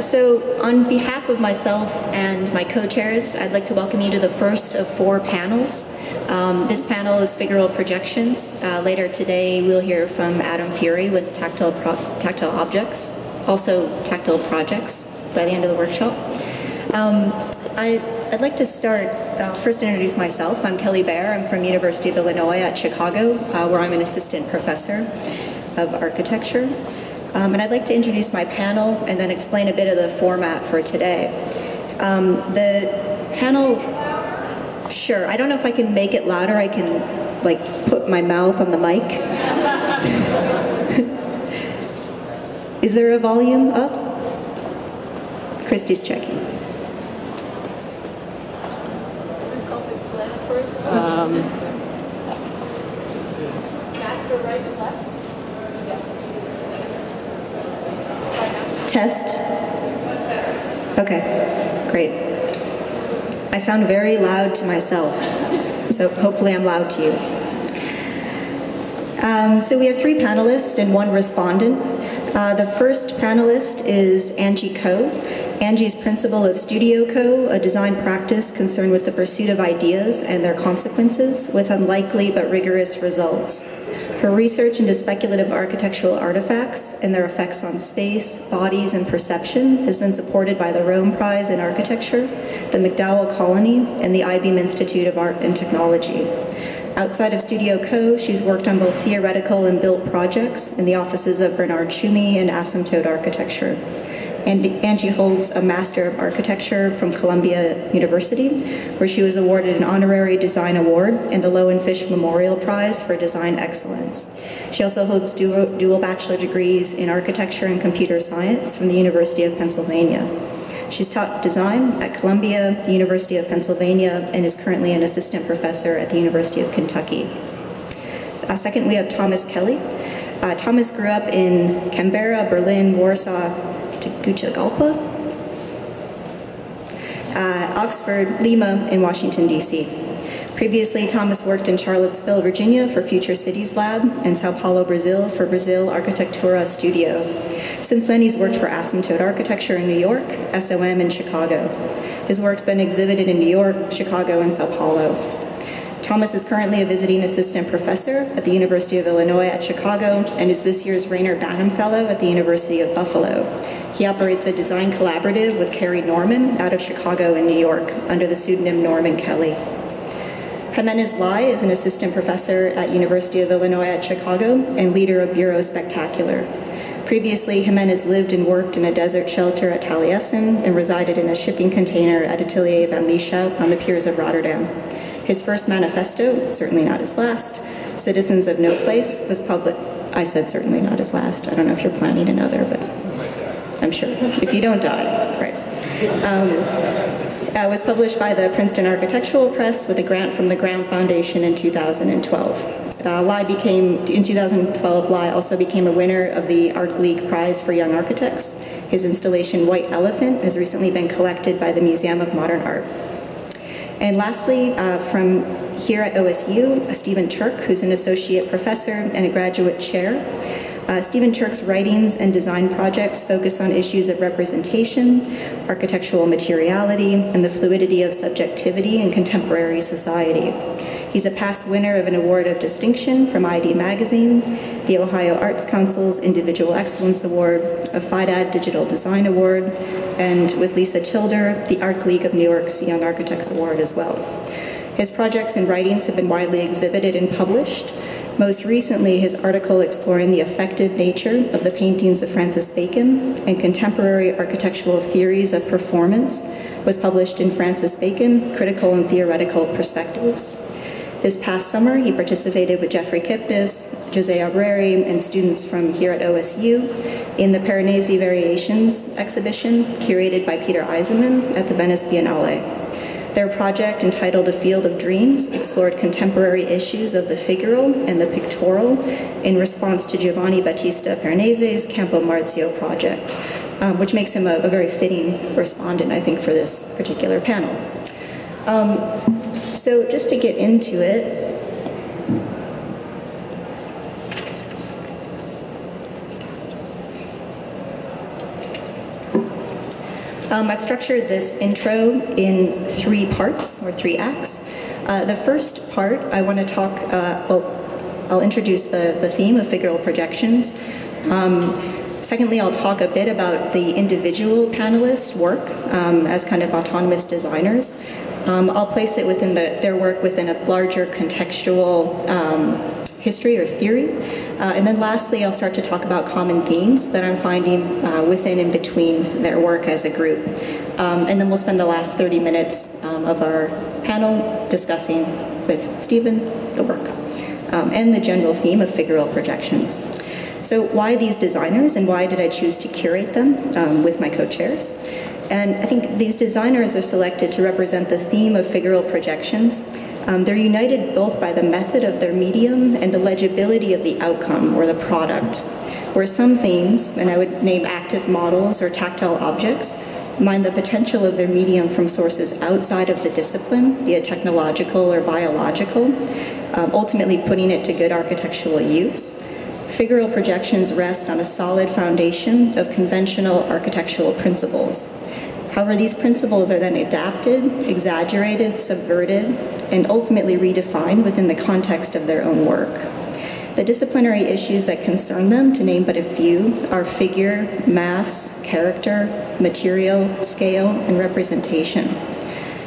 So on behalf of myself and my co-chairs, I'd like to welcome you to the first of 4 panels. This panel is Figural Projections. Later today, we'll hear from Adam Fury with tactile objects, also tactile projects by the end of the workshop. I'd like to start, first introduce myself. I'm Kelley Bair. I'm from University of Illinois at Chicago, where I'm an assistant professor of architecture. And I'd like to introduce my panel and then explain a bit of the format for today. The panel, sure, I don't know if I can make it louder. I can like put my mouth on the mic. Is there a volume up? Christy's checking. Test. Okay, great. I sound very loud to myself, so hopefully I'm loud to you. So we have 3 panelists and 1 respondent. The first panelist is Angie Ko. Angie is principal of Studio Co., a design practice concerned with the pursuit of ideas and their consequences with unlikely but rigorous results. Her research into speculative architectural artifacts and their effects on space, bodies, and perception has been supported by the Rome Prize in Architecture, the McDowell Colony, and the IBM Institute of Art and Technology. Outside of Studio Co., she's worked on both theoretical and built projects in the offices of Bernard Tschumi and Asymptote Architecture. And Angie holds a Master of Architecture from Columbia University, where she was awarded an honorary design award and the Lowenfish Memorial Prize for Design Excellence. She also holds dual bachelor degrees in architecture and computer science from the University of Pennsylvania. She's taught design at Columbia, the University of Pennsylvania, and is currently an assistant professor at the University of Kentucky. Second, we have Thomas Kelley. Thomas grew up in Canberra, Berlin, Warsaw, Tegucigalpa, Oxford, Lima, and Washington, D.C. Previously, Thomas worked in Charlottesville, Virginia for Future Cities Lab and Sao Paulo, Brazil for Brazil Arquitectura Studio. Since then, he's worked for Asymptote Architecture in New York, SOM in Chicago. His work's been exhibited in New York, Chicago, and Sao Paulo. Thomas is currently a visiting assistant professor at the University of Illinois at Chicago and is this year's Rainer Banham Fellow at the University of Buffalo. He operates a design collaborative with Carrie Norman out of Chicago and New York under the pseudonym Norman Kelley. Jimenez is an assistant professor at University of Illinois at Chicago and leader of Bureau Spectacular. Previously, Jimenez lived and worked in a desert shelter at Taliesin and resided in a shipping container at Atelier van Lieshout on the piers of Rotterdam. His first manifesto, certainly not his last, Citizens of No Place, was published. I said certainly not his last. I don't know if you're planning another, but I'm sure. If you don't die, right. Was published by the Princeton Architectural Press with a grant from the Graham Foundation in 2012. In 2012, Lai also became a winner of the Art League Prize for Young Architects. His installation, White Elephant, has recently been collected by the Museum of Modern Art. And lastly, from here at OSU, Stephen Turk, who's an associate professor and a graduate chair. Stephen Turk's writings and design projects focus on issues of representation, architectural materiality, and the fluidity of subjectivity in contemporary society. He's a past winner of an award of distinction from ID Magazine, the Ohio Arts Council's Individual Excellence Award, a FIDAD Digital Design Award, and with Lisa Tilder, the Art League of New York's Young Architects Award as well. His projects and writings have been widely exhibited and published. Most recently, his article exploring the effective nature of the paintings of Francis Bacon and contemporary architectural theories of performance was published in Francis Bacon, Critical and Theoretical Perspectives. This past summer, he participated with Jeffrey Kipnis, Jose Abreri, and students from here at OSU in the Piranesi Variations exhibition curated by Peter Eisenman at the Venice Biennale. Their project, entitled A Field of Dreams, explored contemporary issues of the figural and the pictorial in response to Giovanni Battista Piranesi's Campo Marzio project, which makes him a very fitting respondent, I think, for this particular panel. So just to get into it, I've structured this intro in 3 parts, or 3 acts. The first part, I want to talk, I'll introduce the theme of figural projections. Secondly, I'll talk a bit about the individual panelists' work as kind of autonomous designers. I'll place it within their work within a larger contextual history or theory. And then lastly, I'll start to talk about common themes that I'm finding within and between their work as a group. And then we'll spend the last 30 minutes of our panel discussing with Stephen the work and the general theme of figural projections. So why these designers, and why did I choose to curate them with my co-chairs? And I think these designers are selected to represent the theme of figural projections. They're united both by the method of their medium and the legibility of the outcome or the product, where some themes, and I would name active models or tactile objects, mine the potential of their medium from sources outside of the discipline, be it technological or biological, ultimately putting it to good architectural use. Figural projections rest on a solid foundation of conventional architectural principles. However, these principles are then adapted, exaggerated, subverted, and ultimately redefined within the context of their own work. The disciplinary issues that concern them, to name but a few, are figure, mass, character, material, scale, and representation.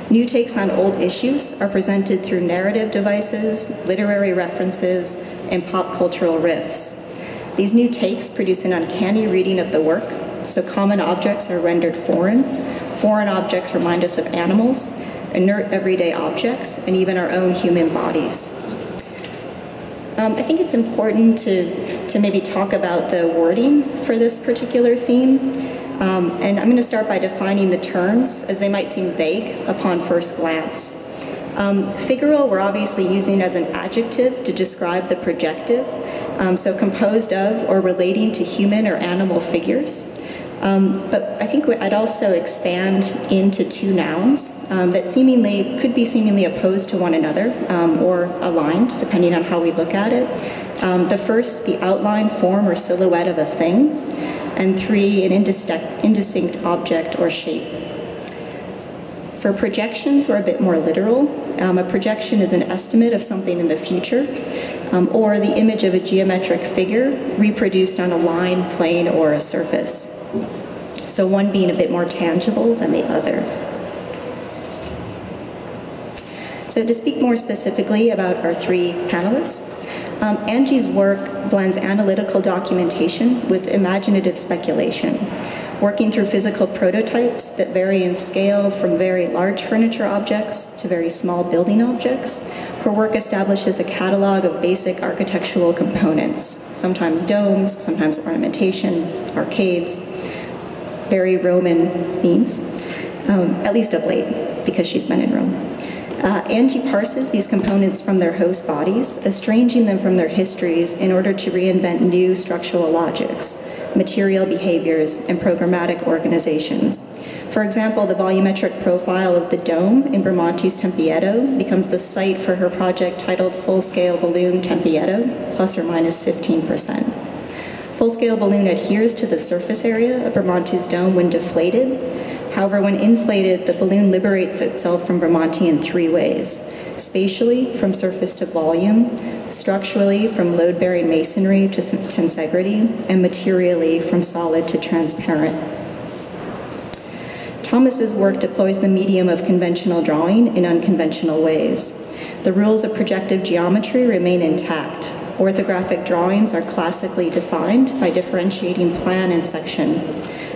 New takes on old issues are presented through narrative devices, literary references, and pop cultural riffs. These new takes produce an uncanny reading of the work, so common objects are rendered foreign. Foreign objects remind us of animals, inert everyday objects, and even our own human bodies. I think it's important to maybe talk about the wording for this particular theme. And I'm going to start by defining the terms, as they might seem vague upon first glance. Figural, we're obviously using as an adjective to describe the projective, so composed of or relating to human or animal figures. But I think I'd also expand into 2 nouns that could be seemingly opposed to one another or aligned, depending on how we look at it. The first, the outline, form, or silhouette of a thing, and 3, an indistinct object or shape. For projections, we're a bit more literal. A projection is an estimate of something in the future, or the image of a geometric figure reproduced on a line, plane, or a surface. So one being a bit more tangible than the other. So to speak more specifically about our 3 panelists, Angie's work blends analytical documentation with imaginative speculation, working through physical prototypes that vary in scale from very large furniture objects to very small building objects. Her work establishes a catalog of basic architectural components, sometimes domes, sometimes ornamentation, arcades, very Roman themes, at least of late, because she's been in Rome. Angie parses these components from their host bodies, estranging them from their histories in order to reinvent new structural logics, material behaviors, and programmatic organizations. For example, the volumetric profile of the dome in Bramante's Tempietto becomes the site for her project titled Full-Scale Balloon Tempietto, plus or minus 15%. Full-scale balloon adheres to the surface area of Bramante's dome when deflated. However, when inflated, the balloon liberates itself from Bramante in 3 ways. Spatially, from surface to volume, structurally, from load-bearing masonry to tensegrity, and materially, from solid to transparent. Thomas's work deploys the medium of conventional drawing in unconventional ways. The rules of projective geometry remain intact. Orthographic drawings are classically defined by differentiating plan and section.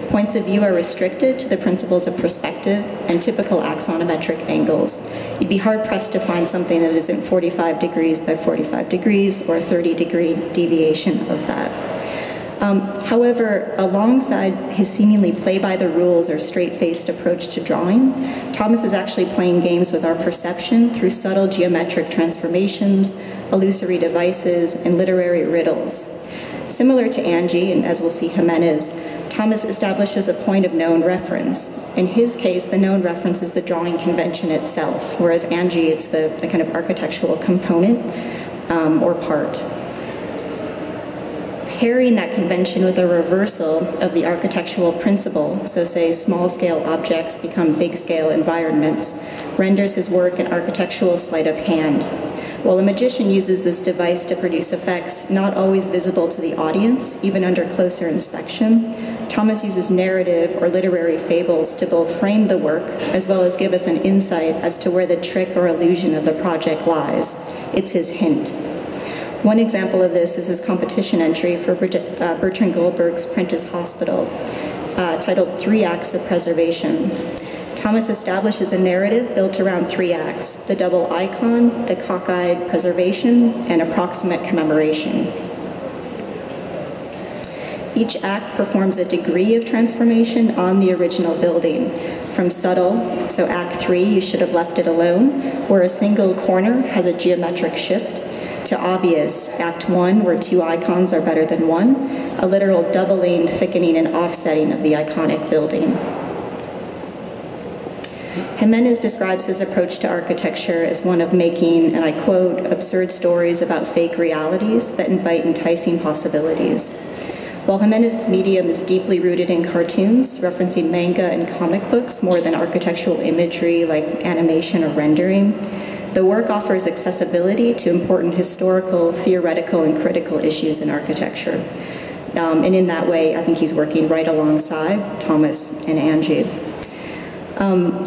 Points of view are restricted to the principles of perspective and typical axonometric angles. You'd be hard-pressed to find something that isn't 45 degrees by 45 degrees or a 30-degree deviation of that. However, alongside his seemingly play-by-the-rules or straight-faced approach to drawing, Thomas is actually playing games with our perception through subtle geometric transformations, illusory devices, and literary riddles. Similar to Angie, and as we'll see Jimenez, Thomas establishes a point of known reference. In his case, the known reference is the drawing convention itself, whereas Angie, it's the kind of architectural component or part. pairing that convention with a reversal of the architectural principle, so say small-scale objects become big-scale environments, renders his work an architectural sleight of hand. While a magician uses this device to produce effects not always visible to the audience, even under closer inspection, Thomas uses narrative or literary fables to both frame the work as well as give us an insight as to where the trick or illusion of the project lies. It's his hint. One example of this is his competition entry for Bertrand Goldberg's Prentice Hospital, titled 3 Acts of Preservation. Thomas establishes a narrative built around 3 acts: the double icon, the cockeyed preservation, and approximate commemoration. Each act performs a degree of transformation on the original building, from subtle, so Act 3, you should have left it alone, where a single corner has a geometric shift, to obvious, Act 1, where 2 icons are better than 1, a literal doubling, thickening, and offsetting of the iconic building. Jimenez describes his approach to architecture as one of making, and I quote, absurd stories about fake realities that invite enticing possibilities. While Jimenez's medium is deeply rooted in cartoons, referencing manga and comic books more than architectural imagery like animation or rendering, the work offers accessibility to important historical, theoretical, and critical issues in architecture. And in that way, I think he's working right alongside Thomas and Angie.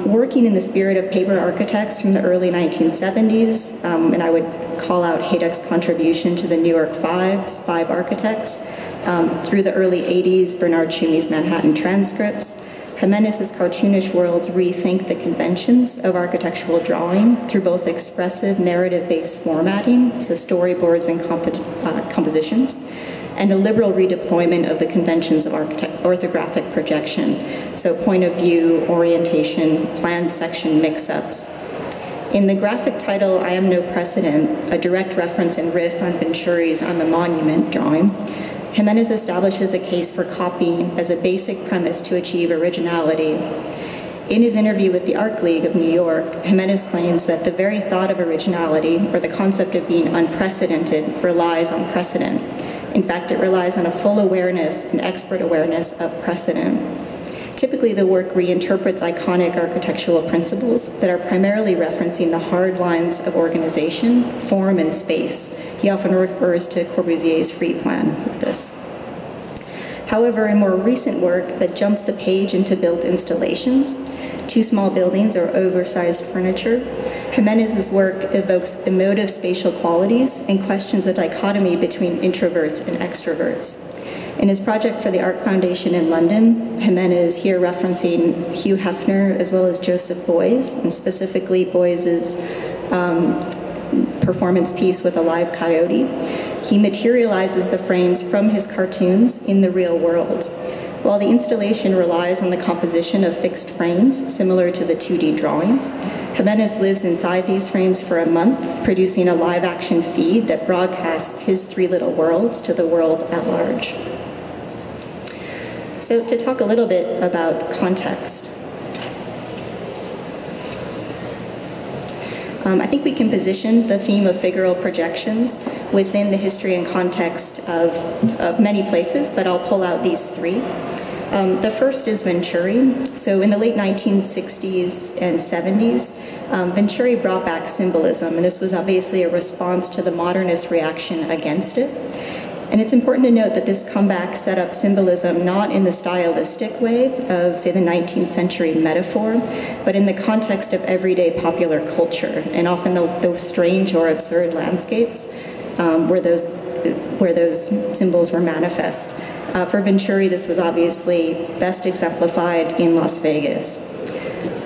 Working in the spirit of paper architects from the early 1970s, and I would call out Hajduk's contribution to the New York Five architects, through the early 80s, Bernard Tschumi's Manhattan Transcripts, Jimenez's cartoonish worlds rethink the conventions of architectural drawing through both expressive narrative-based formatting, so storyboards and compositions, and a liberal redeployment of the conventions of orthographic projection, so point of view, orientation, planned section mix-ups. In the graphic title, I Am No Precedent, a direct reference and riff on Venturi's I'm a Monument drawing, Jimenez establishes a case for copying as a basic premise to achieve originality. In his interview with the Art League of New York, Jimenez claims that the very thought of originality, or the concept of being unprecedented, relies on precedent. In fact, it relies on a full awareness and expert awareness of precedent. Typically, the work reinterprets iconic architectural principles that are primarily referencing the hard lines of organization, form, and space. He often refers to Corbusier's free plan with this. However, in more recent work that jumps the page into built installations, 2 small buildings or oversized furniture, Jimenez's work evokes emotive spatial qualities and questions the dichotomy between introverts and extroverts. In his project for the Art Foundation in London, Jimenez, here referencing Hugh Hefner as well as Joseph Beuys, and specifically Beuys's performance piece with a live coyote, he materializes the frames from his cartoons in the real world. While the installation relies on the composition of fixed frames, similar to the 2D drawings, Jimenez lives inside these frames for a month, producing a live-action feed that broadcasts his 3 little worlds to the world at large. So to talk a little bit about context. I think we can position the theme of figural projections within the history and context of many places, but I'll pull out these 3. The first is Venturi. So in the late 1960s and 70s, Venturi brought back symbolism, and this was obviously a response to the modernist reaction against it. And it's important to note that this comeback set up symbolism not in the stylistic way of, say, the 19th century metaphor, but in the context of everyday popular culture, and often those strange or absurd landscapes where those symbols were manifest. For Venturi, this was obviously best exemplified in Las Vegas.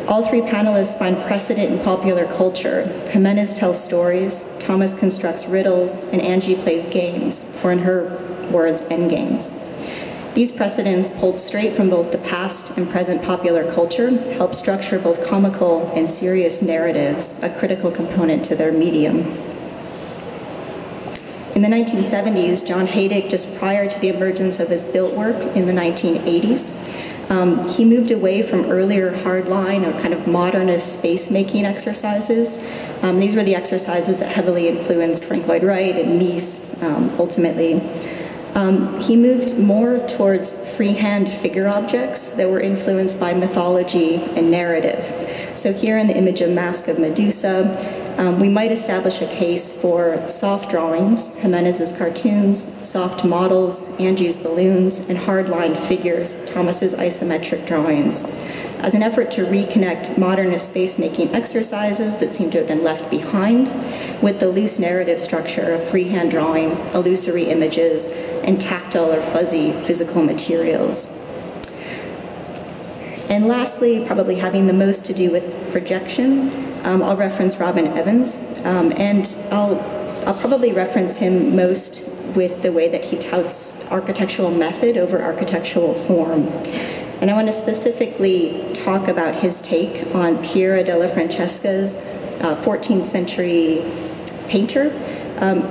All 3 panelists find precedent in popular culture. Jimenez tells stories, Thomas constructs riddles, and Angie plays games, or in her words, endgames. These precedents, pulled straight from both the past and present popular culture, help structure both comical and serious narratives, a critical component to their medium. In the 1970s, John Hajduk, just prior to the emergence of his built work in the 1980s, he moved away from earlier hardline or kind of modernist space-making exercises. These were the exercises that heavily influenced Frank Lloyd Wright and Mies, ultimately. He moved more towards freehand figure objects that were influenced by mythology and narrative. So here in the image of Mask of Medusa, we might establish a case for soft drawings, Jimenez's cartoons, soft models, Angie's balloons, and hard-lined figures, Thomas's isometric drawings, as an effort to reconnect modernist space-making exercises that seem to have been left behind with the loose narrative structure of freehand drawing, illusory images, and tactile or fuzzy physical materials. And lastly, probably having the most to do with projection, I'll reference Robin Evans, and I'll probably reference him most with the way that he touts architectural method over architectural form. And I want to specifically talk about his take on Piero della Francesca's 14th century painter,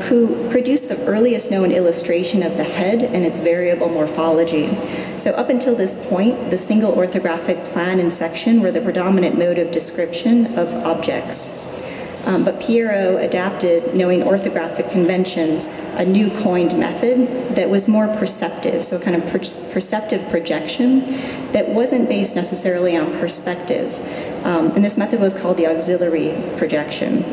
who produced the earliest known illustration of the head and its variable morphology. So up until this point, the single orthographic plan and section were the predominant mode of description of objects. But Piero adapted, knowing orthographic conventions, a new coined method that was more perceptive, so kind of perceptive projection that wasn't based necessarily on perspective. And this method was called the Auxilary Projection.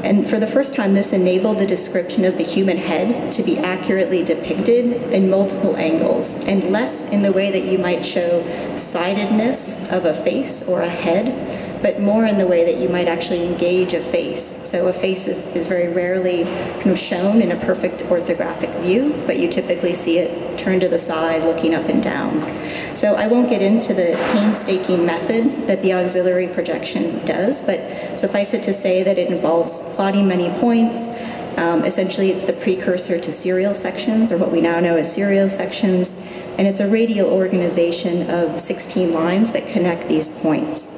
And for the first time, this enabled the description of the human head to be accurately depicted in multiple angles, and less in the way that you might show sidedness of a face or a head, but more in the way that you might actually engage a face. So a face is very rarely kind of shown in a perfect orthographic view, but you typically see it turned to the side, looking up and down. So I won't get into the painstaking method that the auxiliary projection does, but suffice it to say that it involves plotting many points. Essentially, it's the precursor to serial sections, or what we now know as serial sections, and it's a radial organization of 16 lines that connect these points.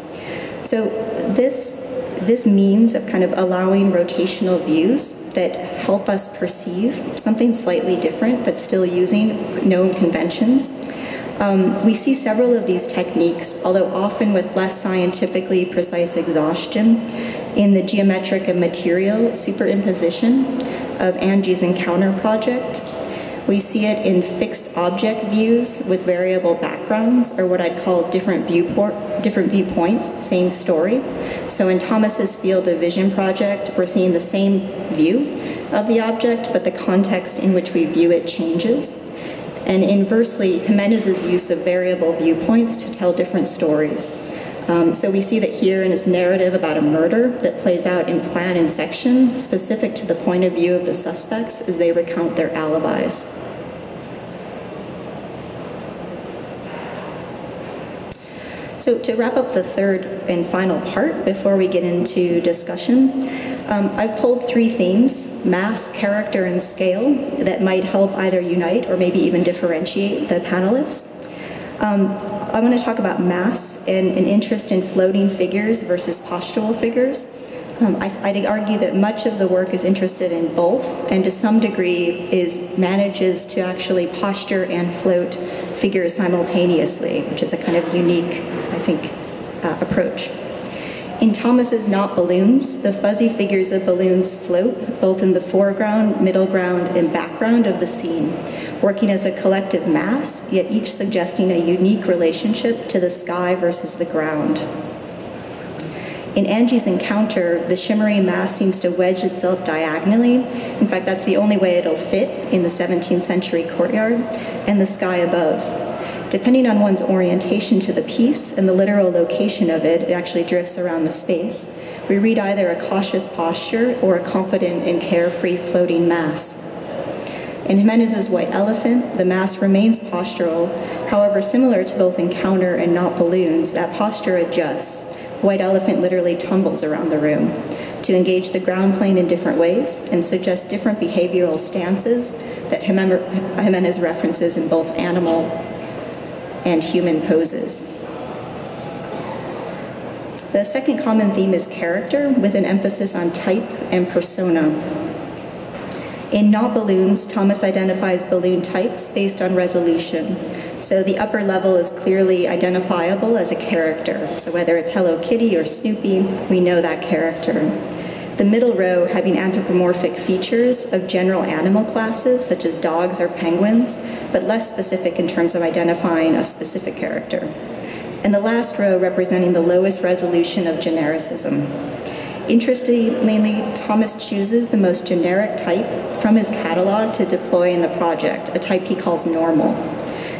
So this means of kind of allowing rotational views that help us perceive something slightly different, but still using known conventions. We see several of these techniques, although often with less scientifically precise exhaustion, in the geometric and material superimposition of Angie's Encounter project. We see it in fixed object views with variable backgrounds, or what I'd call different viewpoints, same story. So in Thomas's Field of Vision project, we're seeing the same view of the object, but the context in which we view it changes. And inversely, Jimenez's use of variable viewpoints to tell different stories. So we see that here in his narrative about a murder that plays out in plan and section, specific to the point of view of the suspects as they recount their alibis. So to wrap up the third and final part before we get into discussion, I've pulled three themes: mass, character, and scale, that might help either unite or maybe even differentiate the panelists. I want to talk about mass and an interest in floating figures versus postural figures. I'd argue that much of the work is interested in both, and to some degree manages to actually posture and float figures simultaneously, which is a kind of unique, I think, approach. In Thomas's Not Balloons, the fuzzy figures of balloons float both in the foreground, middle ground, and background of the scene, working as a collective mass, yet each suggesting a unique relationship to the sky versus the ground. In Angie's Encounter, the shimmering mass seems to wedge itself diagonally. In fact, that's the only way it'll fit in the 17th century courtyard and the sky above. Depending on one's orientation to the piece and the literal location of it, it actually drifts around the space. We read either a cautious posture or a confident and carefree floating mass. In Jimenez's White Elephant, the mass remains postural. However, similar to both Encounter and Not Balloons, that posture adjusts. White Elephant literally tumbles around the room to engage the ground plane in different ways and suggest different behavioral stances that Jimenez references in both animal and human poses. The second common theme is character, with an emphasis on type and persona. In Not Balloons, Thomas identifies balloon types based on resolution. So the upper level is clearly identifiable as a character. So whether it's Hello Kitty or Snoopy, we know that character. the middle row having anthropomorphic features of general animal classes, such as dogs or penguins, but less specific in terms of identifying a specific character. And the last row representing the lowest resolution of genericism. Interestingly, Thomas chooses the most generic type from his catalog to deploy in the project, a type he calls normal.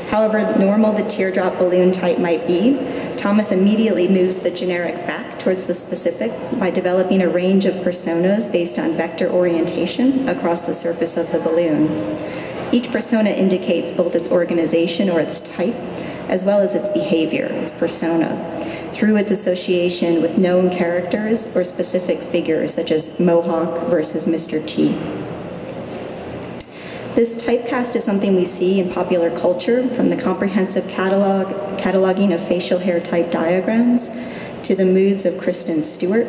However normal the teardrop balloon type might be, Thomas immediately moves the generic back towards the specific by developing a range of personas based on vector orientation across the surface of the balloon. Each persona indicates both its organization or its type, as well as its behavior, its persona, through its association with known characters or specific figures, such as Mohawk versus Mr. T. This typecast is something we see in popular culture, from the comprehensive cataloging of facial hair type diagrams to the moods of Kristen Stewart,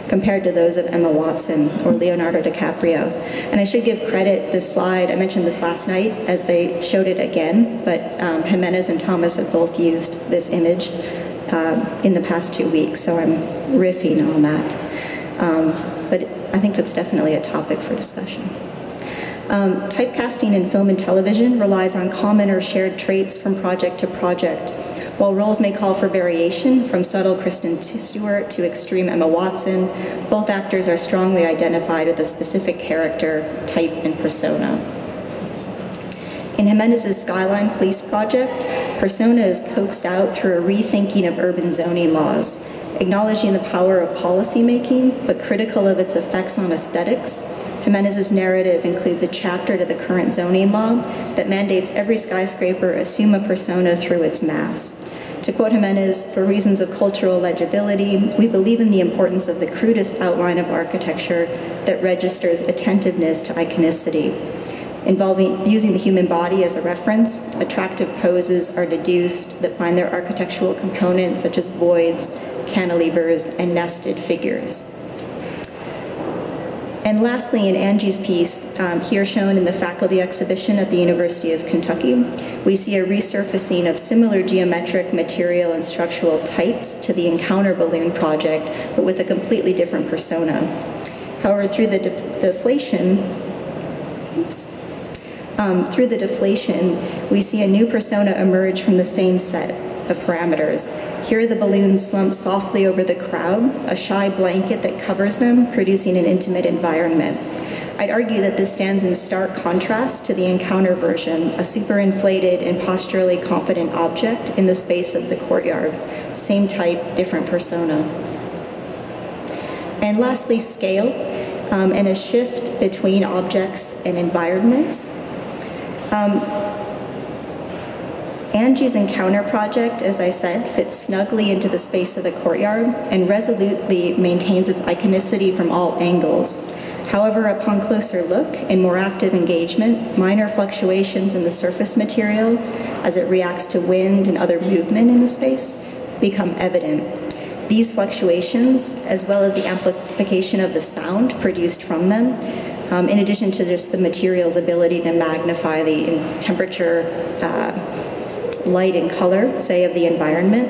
compared to those of Emma Watson or Leonardo DiCaprio. And I should give credit, this slide, I mentioned this last night as they showed it again, but Jimenez and Thomas have both used this image in the past 2 weeks, so I'm riffing on that. But I think that's definitely a topic for discussion. Typecasting in film and television relies on common or shared traits from project to project. While roles may call for variation, from subtle Kristen Stewart to extreme Emma Watson, both actors are strongly identified with a specific character, type, and persona. In Jimenez's Skyline Police project, persona is coaxed out through a rethinking of urban zoning laws, acknowledging the power of policymaking, but critical of its effects on aesthetics. Jimenez's narrative includes a chapter to the current zoning law that mandates every skyscraper assume a persona through its mass. To quote Jimenez, "For reasons of cultural legibility, we believe in the importance of the crudest outline of architecture that registers attentiveness to iconicity. Involving using the human body as a reference, attractive poses are deduced that find their architectural components, such as voids, cantilevers, and nested figures." And lastly, in Angie's piece, here shown in the faculty exhibition at the University of Kentucky, we see a resurfacing of similar geometric, material, and structural types to the Encounter Balloon project, but with a completely different persona. However, through the deflation, we see a new persona emerge from the same set of parameters. Here the balloons slump softly over the crowd, a shy blanket that covers them, producing an intimate environment. I'd argue that this stands in stark contrast to the Encounter version, a superinflated and posturally confident object in the space of the courtyard. Same type, different persona. And lastly, scale, and a shift between objects and environments. Angie's Encounter project, as I said, fits snugly into the space of the courtyard and resolutely maintains its iconicity from all angles. However, upon closer look and more active engagement, minor fluctuations in the surface material as it reacts to wind and other movement in the space become evident. These fluctuations, as well as the amplification of the sound produced from them, in addition to just the material's ability to magnify the temperature, light and color, say, of the environment,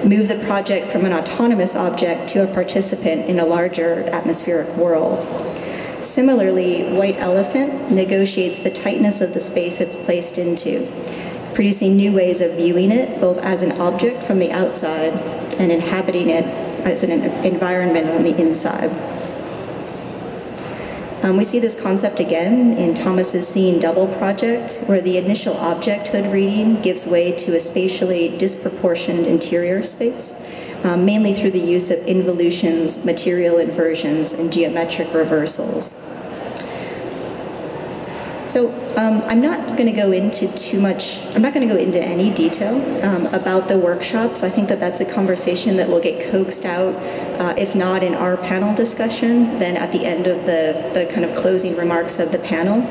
move the project from an autonomous object to a participant in a larger atmospheric world. Similarly, White Elephant negotiates the tightness of the space it's placed into, producing new ways of viewing it, both as an object from the outside and inhabiting it as an environment on the inside. We see this concept again in Thomas's Seeing Double project, where the initial objecthood reading gives way to a spatially disproportioned interior space, mainly through the use of involutions, material inversions, and geometric reversals. So I'm not going to go into any detail about the workshops. I think that that's a conversation that will get coaxed out, if not in our panel discussion, then at the end of the kind of closing remarks of the panel.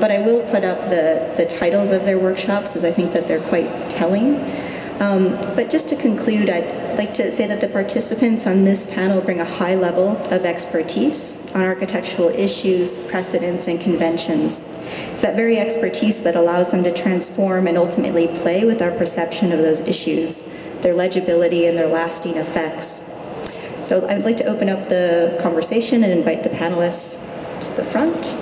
But I will put up the titles of their workshops, as I think that they're quite telling. But just to conclude, I'd like to say that the participants on this panel bring a high level of expertise on architectural issues, precedents, and conventions. It's that very expertise that allows them to transform and ultimately play with our perception of those issues, their legibility, and their lasting effects. So I'd like to open up the conversation and invite the panelists to the front.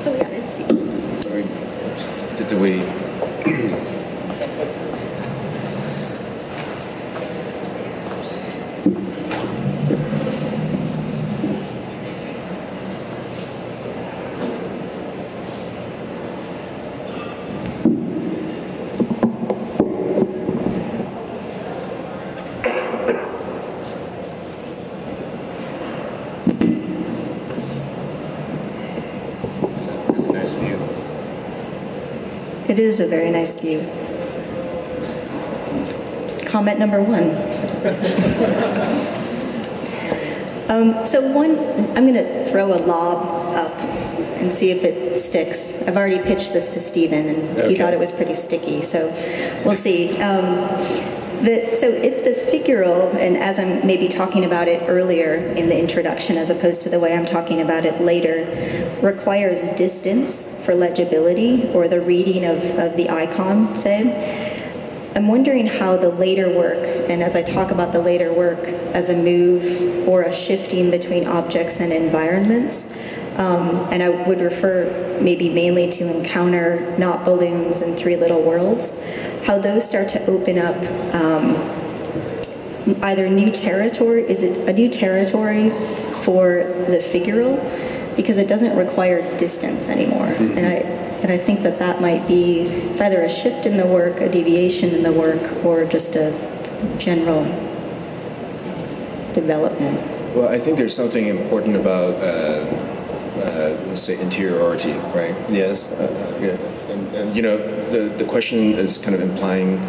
Oh yeah, there's a seat. Do we? It is a very nice view. Comment number one. I'm going to throw a lob up and see if it sticks. I've already pitched this to Stephen, and he thought it was pretty sticky, so we'll see. So if the figural, and as I'm maybe talking about it earlier in the introduction as opposed to the way I'm talking about it later, requires distance for legibility or the reading of the icon, say, I'm wondering how the later work, and as I talk about the later work as a move or a shifting between objects and environments, and I would refer maybe mainly to Encounter, Not Balloons, and Three Little Worlds, how those start to open up either new territory, is it a new territory for the figural? Because it doesn't require distance anymore. And I think that might be, it's either a shift in the work, a deviation in the work, or just a general development. Well, I think there's something important about, let's say, interiority, right? Yes. And the question is kind of implying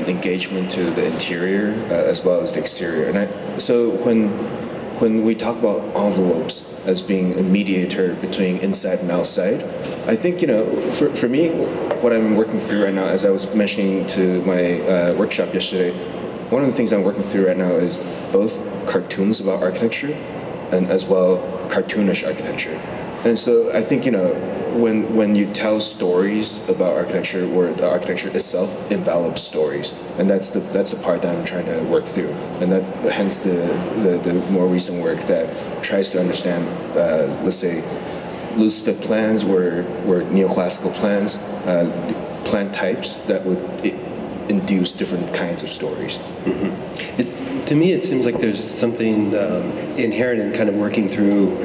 engagement to the interior as well as the exterior. And so when we talk about envelopes as being a mediator between inside and outside, I think, for me, what I'm working through right now, as I was mentioning to my workshop yesterday, one of the things I'm working through right now is both cartoons about architecture and as well cartoonish architecture. And so I think, when you tell stories about architecture, where the architecture itself envelops stories, and that's the part that I'm trying to work through, and that's hence the more recent work that tries to understand, let's say, loose fit plans, where neoclassical plans, plan types that would induce different kinds of stories. Mm-hmm. To me, it seems like there's something inherent in kind of working through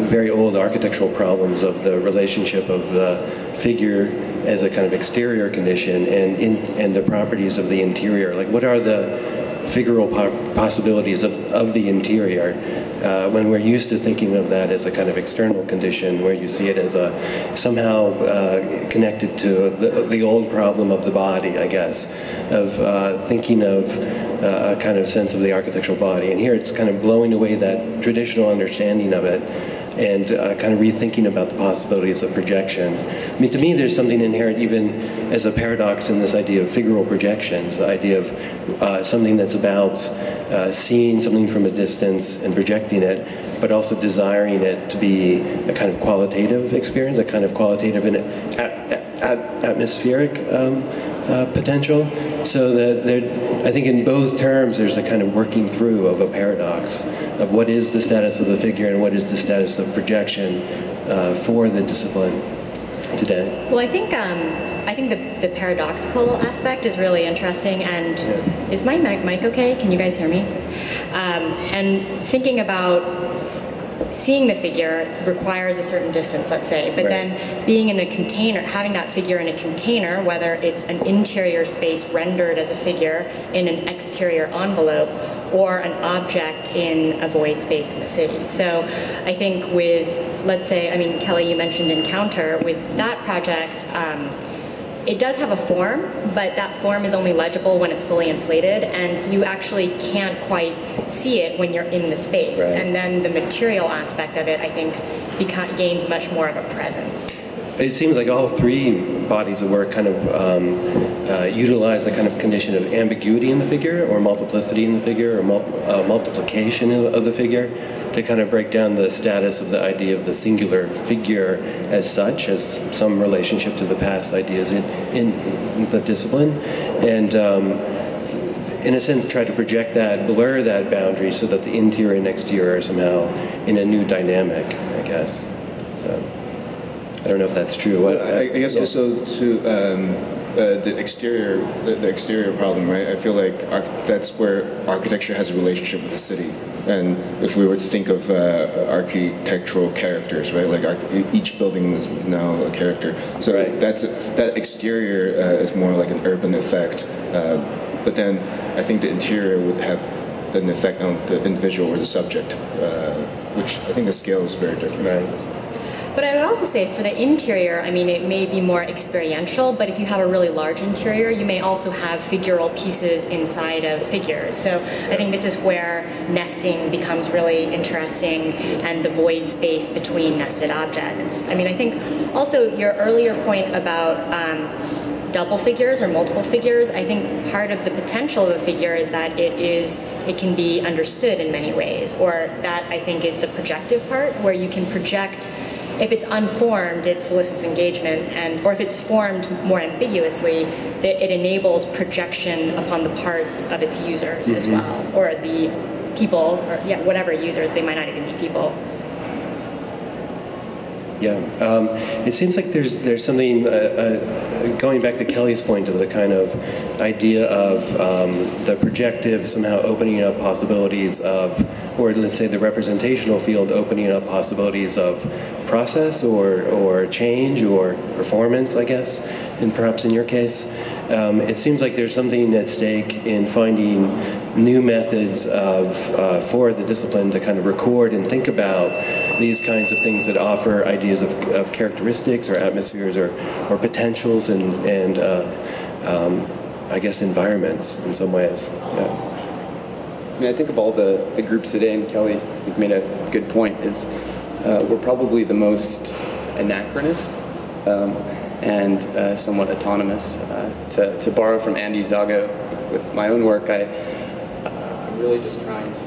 very old architectural problems of the relationship of the figure as a kind of exterior condition and the properties of the interior. Like, what are the figural possibilities of the interior when we're used to thinking of that as a kind of external condition, where you see it as a somehow connected to the old problem of the body, I guess, of thinking of a kind of sense of the architectural body. And here it's kind of blowing away that traditional understanding of it and kind of rethinking about the possibilities of projection. I mean, to me, there's something inherent even as a paradox in this idea of figural projections, the idea of something that's about seeing something from a distance and projecting it, but also desiring it to be a kind of qualitative experience, a kind of qualitative and atmospheric potential. So that I think in both terms there's a kind of working through of a paradox of what is the status of the figure and what is the status of projection for the discipline today. Well, I think the paradoxical aspect is really interesting. And is my mic okay? Can you guys hear me? And thinking about seeing the figure requires a certain distance, let's say, but then being in a container, having that figure in a container, whether it's an interior space rendered as a figure in an exterior envelope or an object in a void space in the city. So I think with, let's say, I mean, Kelley, you mentioned Encounter. With that project, it does have a form, but that form is only legible when it's fully inflated, and you actually can't quite see it when you're in the space. And then the material aspect of it, I think, gains much more of a presence. it seems like all three bodies of work kind of utilize a kind of condition of ambiguity in the figure, or multiplicity in the figure, or multiplication of the figure, to kind of break down the status of the idea of the singular figure as such, as some relationship to the past ideas in the discipline, and in a sense try to project that, blur that boundary so that the interior and exterior are somehow in a new dynamic, I guess. I don't know if that's true. I guess also to the exterior problem, right? I feel like that's where architecture has a relationship with the city. And if we were to think of architectural characters, right? Like each building is now a character. So right. that exterior is more like an urban effect. But then I think the interior would have an effect on the individual or the subject, which I think the scale is very different. Right. But I would also say for the interior, I mean, it may be more experiential, but if you have a really large interior, you may also have figural pieces inside of figures. So I think this is where nesting becomes really interesting, and the void space between nested objects. I mean, I think also your earlier point about double figures or multiple figures, I think part of the potential of a figure is that it can be understood in many ways, or that I think is the projective part, where you can project. If it's unformed, it solicits engagement, or if it's formed more ambiguously, it enables projection upon the part of its users as well, or the people, or whatever users, they might not even be people. Yeah, it seems like there's something, going back to Kelley's point of the kind of idea of the projective somehow opening up possibilities of, or let's say the representational field opening up possibilities of process or change or performance, I guess, and perhaps in your case. It seems like there's something at stake in finding new methods for the discipline to kind of record and think about these kinds of things that offer ideas of characteristics or atmospheres or potentials and I guess environments in some ways. Yeah. I mean, I think of all the groups today, and Kelley, you've made a good point, is we're probably the most anachronous and somewhat autonomous. To borrow from Andy Zago, with my own work, I'm really just trying to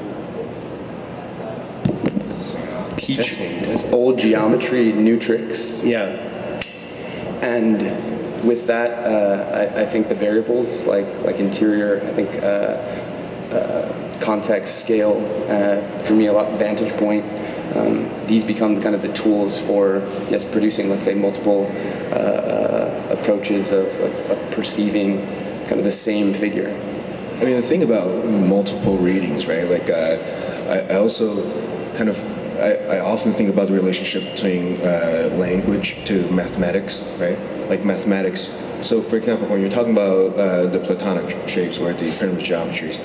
teach old geometry new tricks. Yeah. And with that, I think the variables like interior, I think context, scale, for me a lot vantage point. These become kind of the tools for producing, let's say, multiple approaches of perceiving kind of the same figure. I mean, the thing about multiple readings, right? Like, I also kind of, I often think about the relationship between language to mathematics, right? Like mathematics. So, for example, when you're talking about the Platonic shapes or the primitive geometries,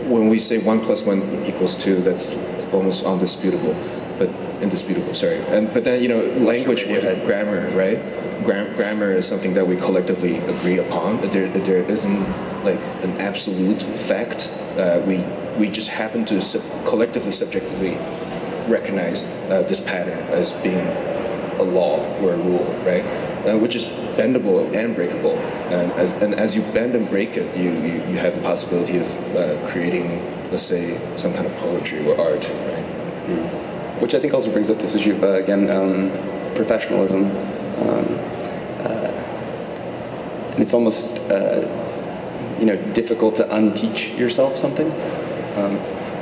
when we say 1 + 1 = 2, that's almost indisputable. Sorry. But then, language with grammar, right? Grammar is something that we collectively agree upon. There isn't like an absolute fact. We just happen to collectively, subjectively recognize this pattern as being a law or a rule, right? Which is bendable and breakable. And as you bend and break it, you have the possibility of creating, let's say, some kind of poetry or art, right? Which I think also brings up this issue of, again, professionalism. And it's almost, difficult to unteach yourself something,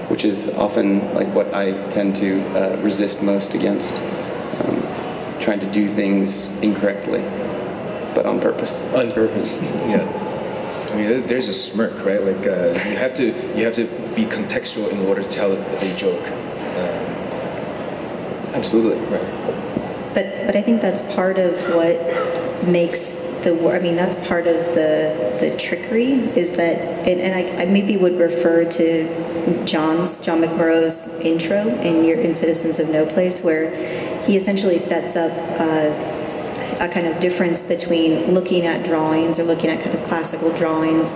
which is often like what I tend to resist most against, trying to do things incorrectly, but on purpose. On purpose, yeah. I mean, there's a smirk, right? Like you have to be contextual in order to tell a joke. Absolutely. Right. But I think that's part of what makes the work. I mean, that's part of the trickery, is that, and I maybe would refer to John McMurrow's intro in Citizens of No Place, where he essentially sets up a kind of difference between looking at drawings or looking at kind of classical drawings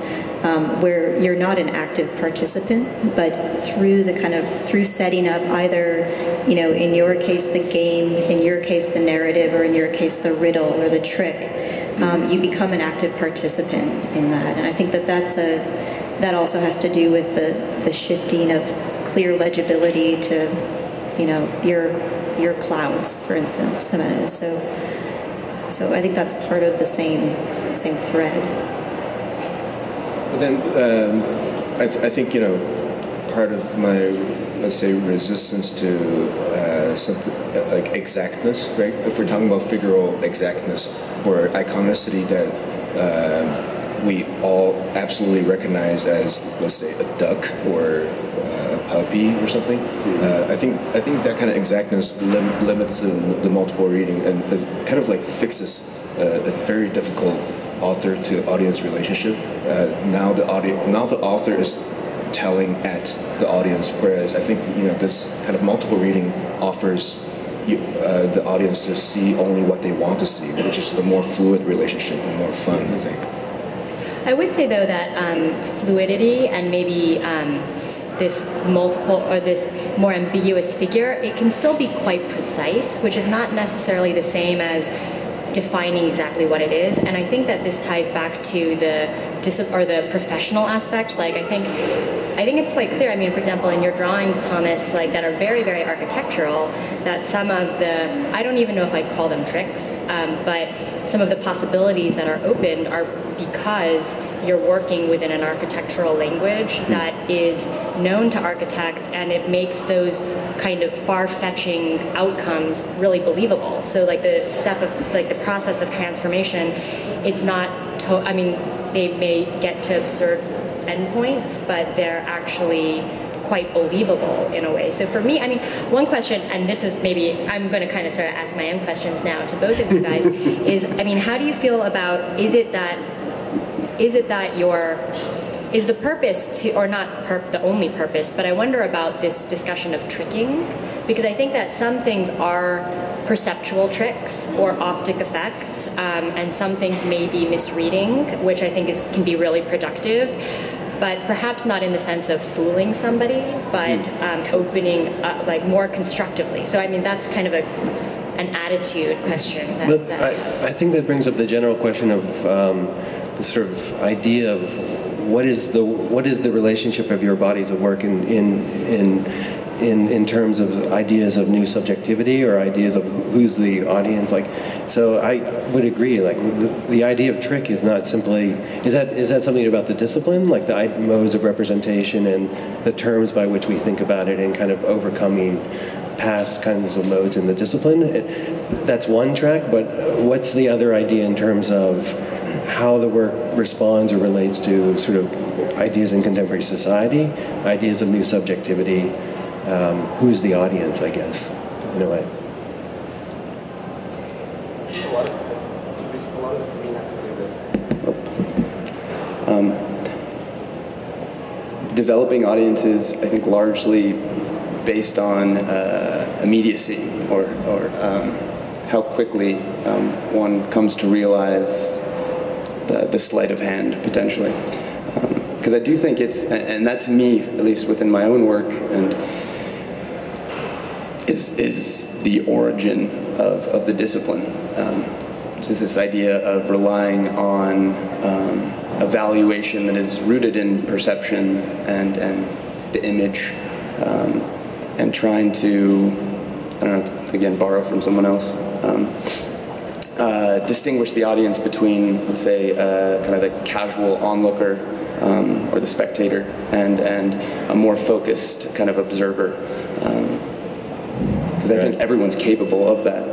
where you're not an active participant, but through setting up either, in your case the game, in your case the narrative, or in your case the riddle or the trick, you become an active participant in that. And I think that also has to do with the shifting of clear legibility to, your clouds, for instance, Jimenez. So I think that's part of the same thread. But then I think part of my, let's say, resistance to something like exactness, right? If we're talking about figural exactness or iconicity that we all absolutely recognize as, let's say, a duck or a puppy or something. I think that kind of exactness limits the multiple reading and kind of like fixes a very difficult author to audience relationship. Now the author is telling at the audience, whereas I think this kind of multiple reading offers the audience to see only what they want to see, which is a more fluid relationship and more fun, I think. I would say though that fluidity and maybe this multiple or this more ambiguous figure, it can still be quite precise, which is not necessarily the same as defining exactly what it is. And I think that this ties back to the professional aspect. Like I think it's quite clear. I mean, for example, in your drawings, Thomas, like that are very, very architectural, that some of the, I don't even know if I'd call them tricks, but some of the possibilities that are opened are because you're working within an architectural language that is known to architects, and it makes those kind of far-fetching outcomes really believable. So like the step of like the process of transformation, it's not, I mean, they may get to absurd endpoints, but they're actually quite believable in a way. So for me, I mean, one question, and this is maybe, I'm going to kind of start to ask my own questions now to both of you guys, is, I mean, how do you feel about, is it that is the purpose to, or not the only purpose, but I wonder about this discussion of tricking, because I think that some things are perceptual tricks or optic effects, and some things may be misreading, which I think can be really productive, but perhaps not in the sense of fooling somebody, but opening up, like more constructively. So I mean, that's kind of an attitude question. I think that brings up the general question of the sort of idea of what is the relationship of your bodies of work in terms of ideas of new subjectivity or ideas of who's the audience. Like, so I would agree. Like the idea of trick is not simply is that something about the discipline, like the modes of representation and the terms by which we think about it, and kind of overcoming past kinds of modes in the discipline. That's one track. But what's the other idea in terms of how the work responds or relates to sort of ideas in contemporary society, ideas of new subjectivity? Who's the audience, I guess, in a way? Developing audiences, I think, largely based on immediacy or how quickly one comes to realize the sleight of hand, potentially. Because I do think and that to me, at least within my own work, and is the origin of the discipline. Which is this idea of relying on evaluation that is rooted in perception and the image, and trying to, I don't know, again, borrow from someone else, distinguish the audience between, let's say, kind of the casual onlooker or the spectator and a more focused kind of observer. Because I think everyone's capable of that.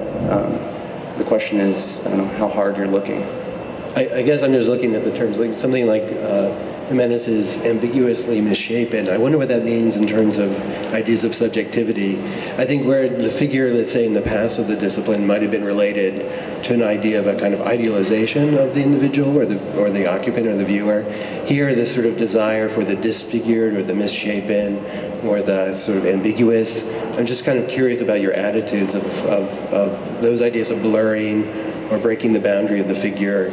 The question is, I don't know, how hard you're looking. I guess I'm just looking at the terms, like something like Jimenez is ambiguously misshapen. I wonder what that means in terms of ideas of subjectivity. I think where the figure, let's say, in the past of the discipline might have been related to an idea of a kind of idealization of the individual or the occupant or the viewer. Here, this sort of desire for the disfigured or the misshapen or the sort of ambiguous. I'm just kind of curious about your attitudes of those ideas of blurring or breaking the boundary of the figure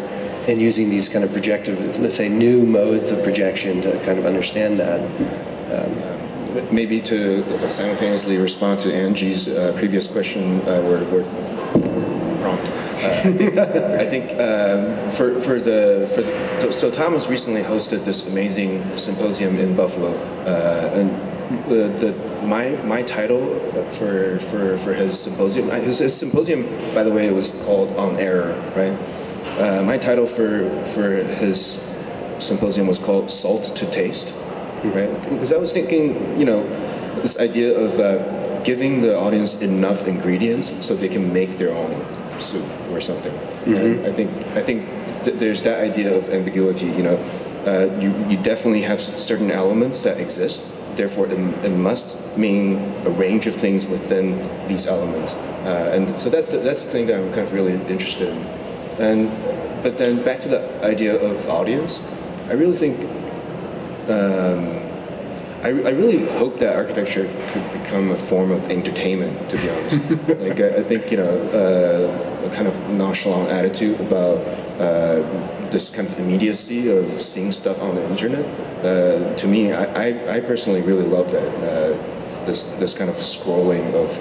and using these kind of projective, let's say, new modes of projection to kind of understand that. Maybe to simultaneously respond to Angie's previous question, or prompt. I think so Thomas recently hosted this amazing symposium in Buffalo, and my title for his symposium, his symposium, by the way, was called On Error, right? My title for his symposium was called Salt to Taste, right? Because I was thinking, this idea of giving the audience enough ingredients so they can make their own soup or something. I think there's that idea of ambiguity. You definitely have certain elements that exist. Therefore, it must mean a range of things within these elements, and so that's the thing that I'm kind of really interested in. But then back to the idea of audience, I really think. I really hope that architecture could become a form of entertainment, to be honest. I think, a kind of nonchalant attitude about this kind of immediacy of seeing stuff on the internet. To me, I personally really love that. This kind of scrolling of